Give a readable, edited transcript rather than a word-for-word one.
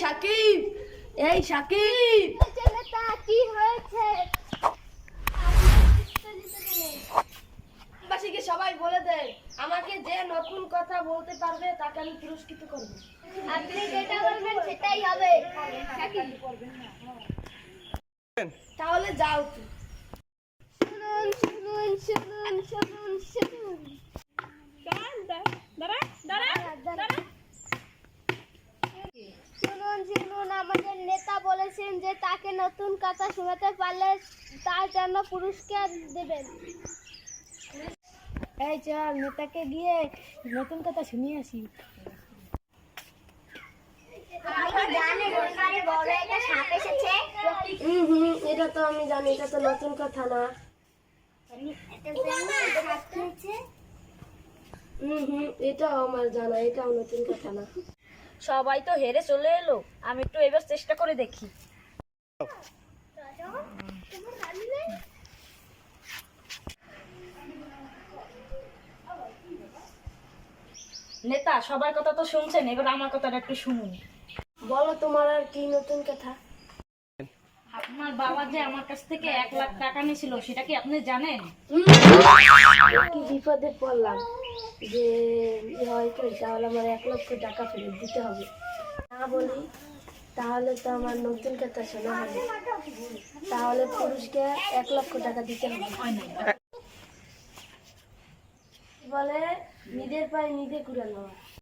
সাকিব, এই সাকিব, কি হয়েছে? বাসীকে সবাই বলে দেয় আমাকে যে নতুন কথা বলতে পারবে তাকে আমি পুরস্কৃত করব। আপনি যেটা বলবেন সেটাই হবে। তাহলে যাও তুই। শুনুন শুনুন শুনুন শুনুন শুনুন শুনুন শুনুন আমাদের নেতা বলেছেন যে তাকে নতুন কথা শোনাতে পারলে তার জন্য পুরস্কার দেবেন। এই চল নেতাকে গিয়ে নতুন কথা শুনিয়ে আসি। এটা তো আমি জানি, এটা তো নতুন কথা না। এটাও আমার জানা, এটাও নতুন কথা না। সবাই তো হেরে চলে এলো, আমি একটু এবার চেষ্টা করে দেখি। নেতা, সবার কথা তো শুনছেন, এবার আমার কথাটা একটু শুনুন। বলো তোমার আর কি নতুন কথা? আপনার বাবা যে আমার কাছ থেকে 1,00,000 টাকা নিয়েছিল, সেটা কি আপনি জানেন? কি বিপদে পড়লাম যে হয়তো তাহলে আমার 1,00,000 টাকা ফেরত দিতে হবে। না বলি তাহলে তো আমার নতুন কথা শোনা হবে, তাহলে পুরুষকে 1,00,000 টাকা দিতে হবে। বলে নিজের পায়ে নিজে কুড়াল নেওয়া।